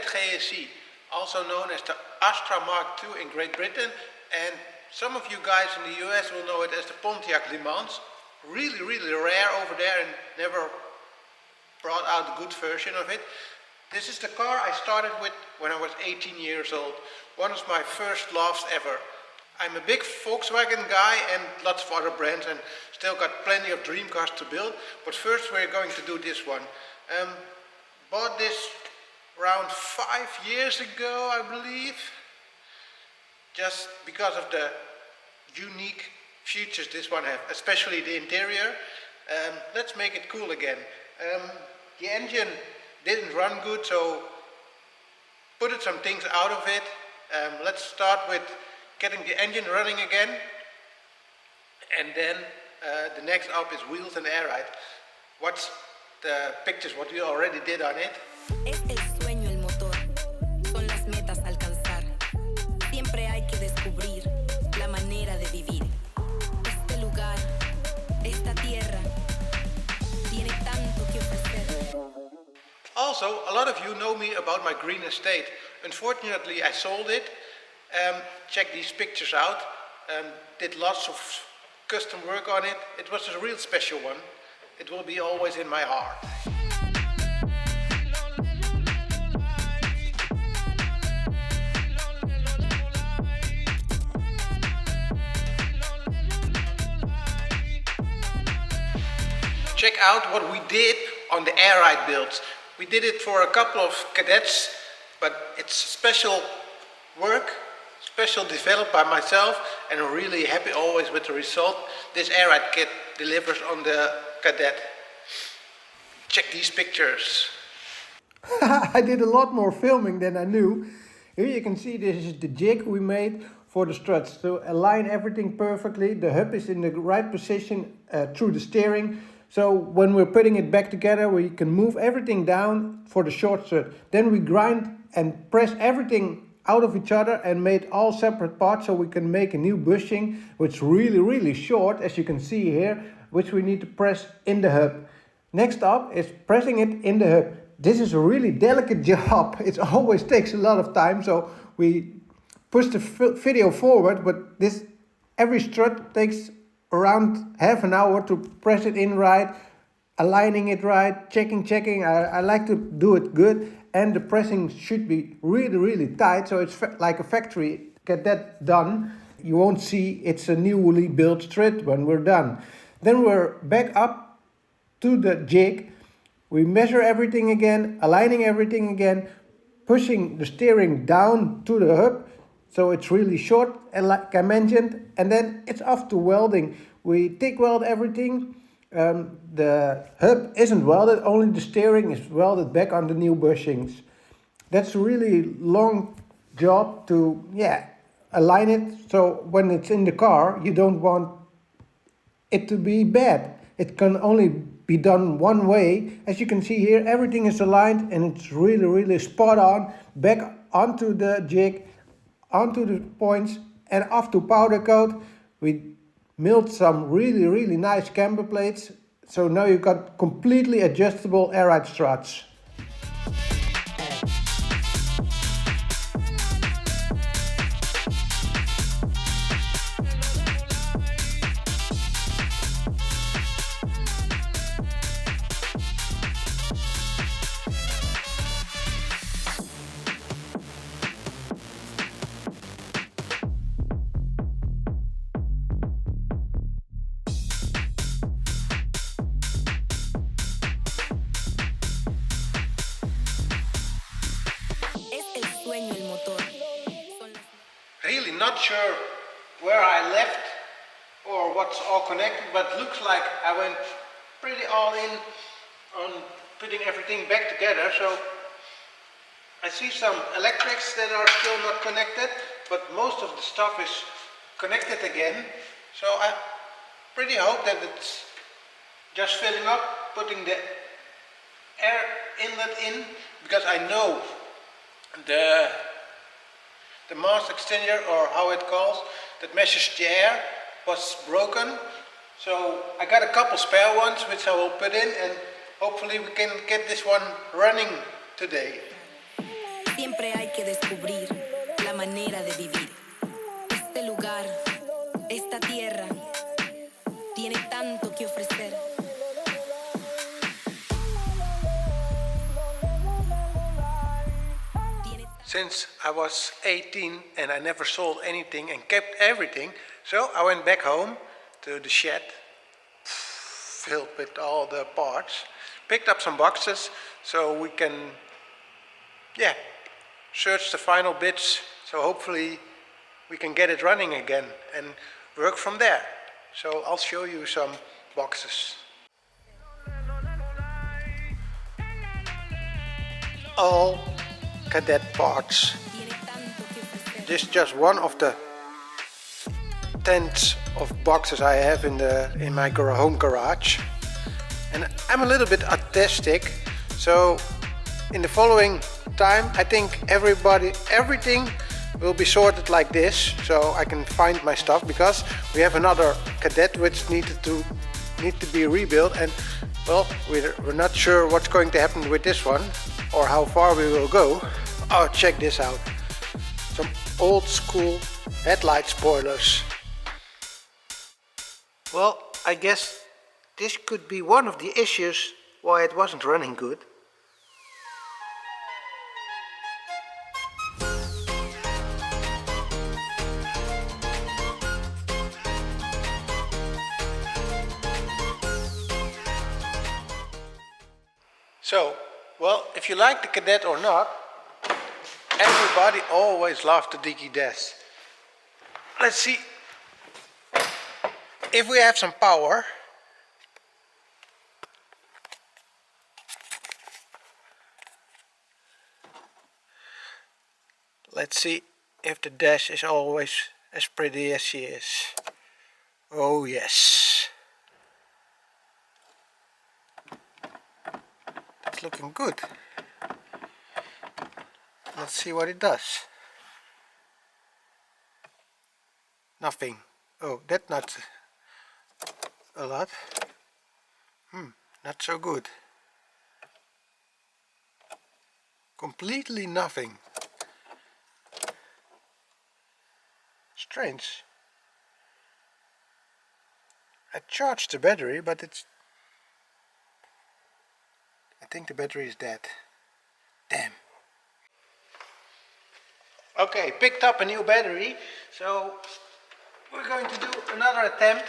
Kadett GSI, also known as the Astra Mark II in Great Britain, and some of you guys in the US will know it as the Pontiac Le Mans. Really rare over there and never brought out a good version of it. This is the car I started with when I was 18 years old. One of my first loves ever. I'm a big Volkswagen guy and lots of other brands, and still got plenty of dream cars to build. But first we're going to do this one. Bought this around 5 years ago, I believe. Just because of the unique features this one has, especially the interior. Let's make it cool again. The engine didn't run good, so put some things out of it. Let's start with getting the engine running again, and then the next up is wheels and air ride. What's the pictures what we already did on it. Es el sueño el motor, son las metas a alcanzar. Siempre hay que descubrir la manera de vivir. Este lugar, esta tierra, tiene tanto que ofrecer. Also, a lot of you know me about my green estate. Unfortunately, I sold it. Check these pictures out. Did lots of custom work on it. It was a real special one. It will be always in my heart. Check out what we did on the air ride builds. We did it for a couple of cadets, but it's special work, special developed by myself, and I'm really happy always with the result this air ride kit delivers on the Kadett. Check these pictures. I did a lot more filming than I knew. Here you can see this is the jig we made for the struts. To align everything perfectly, the hub is in the right position through the steering. So when we're putting it back together, we can move everything down for the short strut. Then we grind and press everything out of each other and made all separate parts, so we can make a new bushing, which is really short, as you can see here, which we need to press in the hub. Next up is pressing it in the hub. This is a really delicate job. It always takes a lot of time, so we push the video forward, but every strut takes around half an hour to press it in right, aligning it right, checking. I like to do it good, and the pressing should be really tight, so it's like a factory. Get that done. You won't see it's a newly built strut when we're done. Then we're back up to the jig. We measure everything again, aligning everything again, pushing the steering down to the hub, so it's really short, like I mentioned, and then it's off to welding. We TIG weld everything. The hub isn't welded, only the steering is welded back on the new bushings. That's a really long job to align it, so when it's in the car you don't want it to be bad. It can only be done one way. As you can see here, everything is aligned and it's really spot on. Back onto the jig, onto the points, and off to powder coat. We milled some really nice camber plates, so now you've got completely adjustable air ride struts. Really not sure where I left or what's all connected, but looks like I went pretty all in on putting everything back together. So I see some electrics that are still not connected, but most of the stuff is connected again. So I pretty hope that it's just filling up, putting the air inlet in, because I know the mass extender, or how it calls, that measures the air, was broken. So I got a couple spare ones which I will put in, and hopefully we can get this one running today. Siempre hay que descubrir la manera de vivir. Este lugar, esta tierra, tiene tanto que ofrecer. Since I was 18 and I never sold anything and kept everything, so I went back home to the shed, filled with all the parts, picked up some boxes so we can, search the final bits, so hopefully we can get it running again and work from there. So I'll show you some boxes. All Kadett parts. This is just one of the tens of boxes I have in my home garage, and I'm a little bit artistic, so in the following time I think everything will be sorted like this, so I can find my stuff, because we have another Kadett which need to be rebuilt, and well, we're not sure what's going to happen with this one or how far we will go. Oh, check this out. Some old school headlight spoilers. Well, I guess this could be one of the issues why it wasn't running good. So, well, if you like the Kadett or not, everybody always loved the DGS. Let's see if we have some power. Let's see if the dash is always as pretty as she is. Oh yes. That's looking good. Let's see what it does. Nothing. Oh, that's not a lot. Not so good. Completely nothing. Strange. I charged the battery, but I think the battery is dead. Damn. Okay, picked up a new battery, so we're going to do another attempt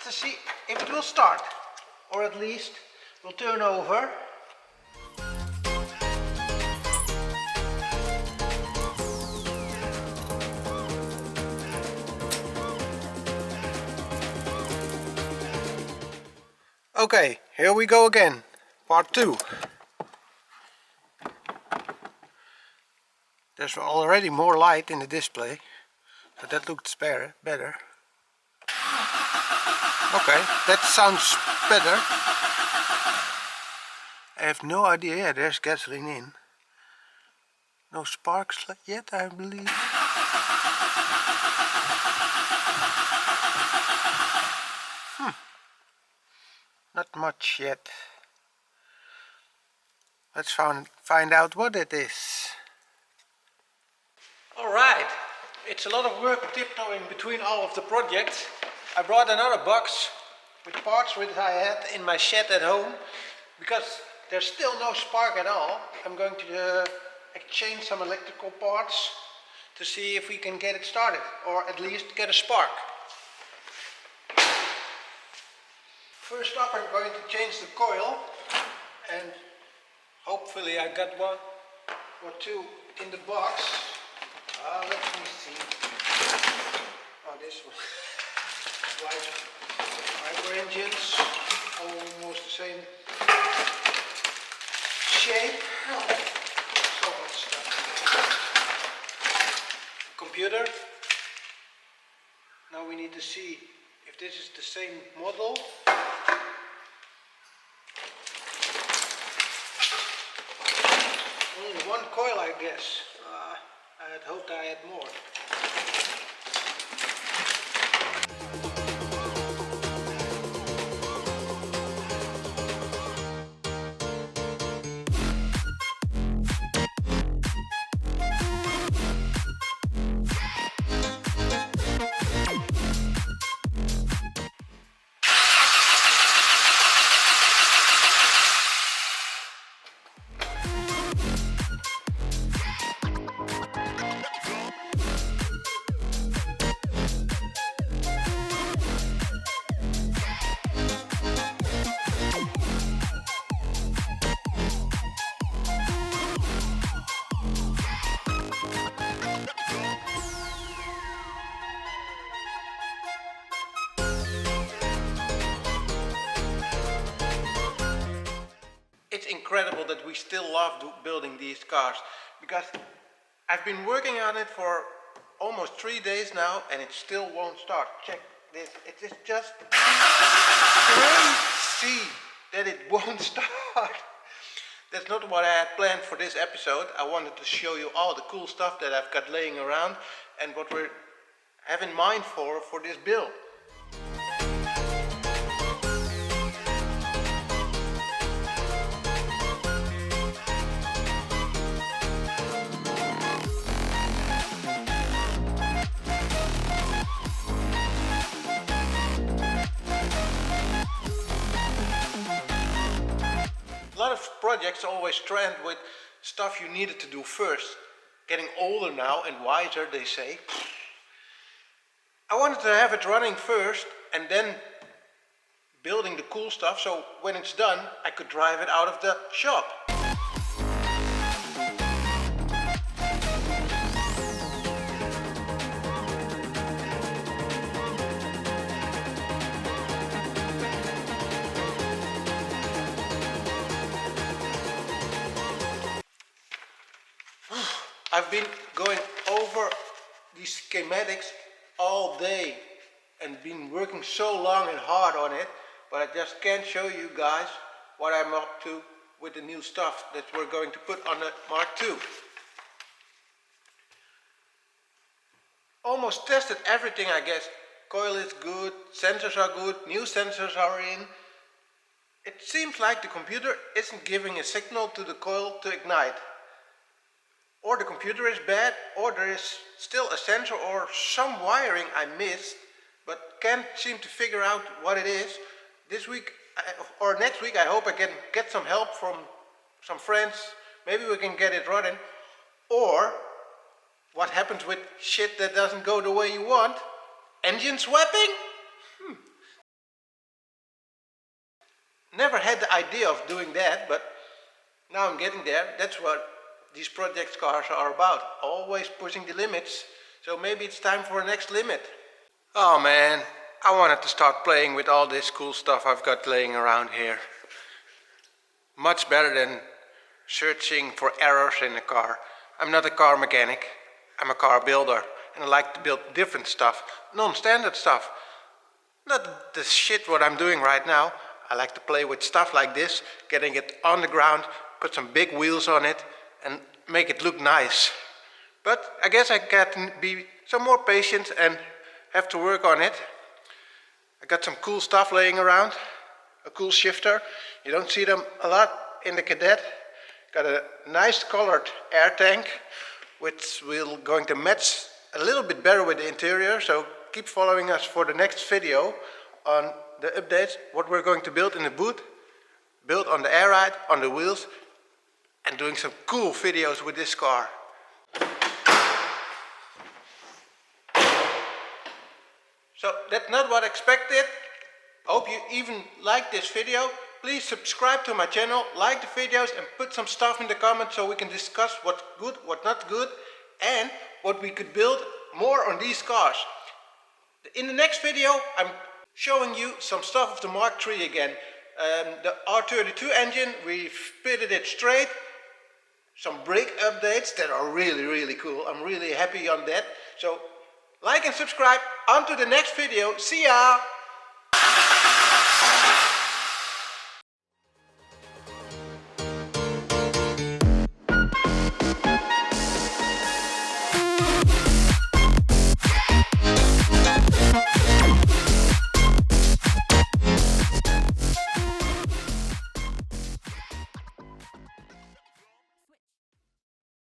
to see if it will start, or at least will turn over. Okay, here we go again, part 2. There's already more light in the display, so that looks better. Okay, that sounds better. I have no idea. Yeah, there's gasoline in. No sparks yet, I believe. Not much yet. Let's find out what it is. Alright, it's a lot of work tiptoeing between all of the projects. I brought another box with parts which I had in my shed at home, because there's still no spark at all. I'm going to exchange some electrical parts to see if we can get it started, or at least get a spark. First up, I'm going to change the coil, and hopefully I got one or two in the box. Let me see. Oh, this one. Wiper engines, almost the same shape. Oh, so much stuff. Computer. Now we need to see if this is the same model. Only one coil, I guess. I had hoped I had more. that we still love building these cars, because I've been working on it for almost 3 days now and it still won't start. Check this, it is just crazy that it won't start. That's not what I had planned for this episode. I wanted to show you all the cool stuff that I've got laying around and what we have in mind for this build. A lot of projects always trend with stuff you needed to do first. Getting older now and wiser, they say. I wanted to have it running first and then building the cool stuff, so when it's done I could drive it out of the shop. I've been going over these schematics all day and been working so long and hard on it, but I just can't show you guys what I'm up to with the new stuff that we're going to put on the Mark II. Almost tested everything, I guess. Coil is good, sensors are good, new sensors are in. It seems like the computer isn't giving a signal to the coil to ignite. Or the computer is bad, or there is still a sensor or some wiring I missed, but can't seem to figure out what it is. This week or next week I hope I can get some help from some friends. Maybe we can get it running. Or what happens with shit that doesn't go the way you want? Engine swapping? Never had the idea of doing that, but now I'm getting there. That's what these project cars are about, always pushing the limits, so maybe it's time for a next limit. Oh man, I wanted to start playing with all this cool stuff I've got laying around here. Much better than searching for errors in a car. I'm not a car mechanic, I'm a car builder, and I like to build different stuff, non-standard stuff. Not the shit what I'm doing right now. I like to play with stuff like this, getting it on the ground, put some big wheels on it, and make it look nice. But I guess I can be some more patient and have to work on it. I got some cool stuff laying around, a cool shifter. You don't see them a lot in the Kadett. Got a nice colored air tank, which will going to match a little bit better with the interior, so keep following us for the next video on the updates, what we're going to build in the boot, build on the Airride, on the wheels, and doing some cool videos with this car. So that's not what I expected. Hope you even like this video. Please subscribe to my channel, like the videos, and put some stuff in the comments so we can discuss what's good, what's not good, and what we could build more on these cars. In the next video I'm showing you some stuff of the Mark III again. The R32 engine, we fitted it straight. Some brake updates that are really cool. I'm really happy on that. So like and subscribe. On to the next video. See ya!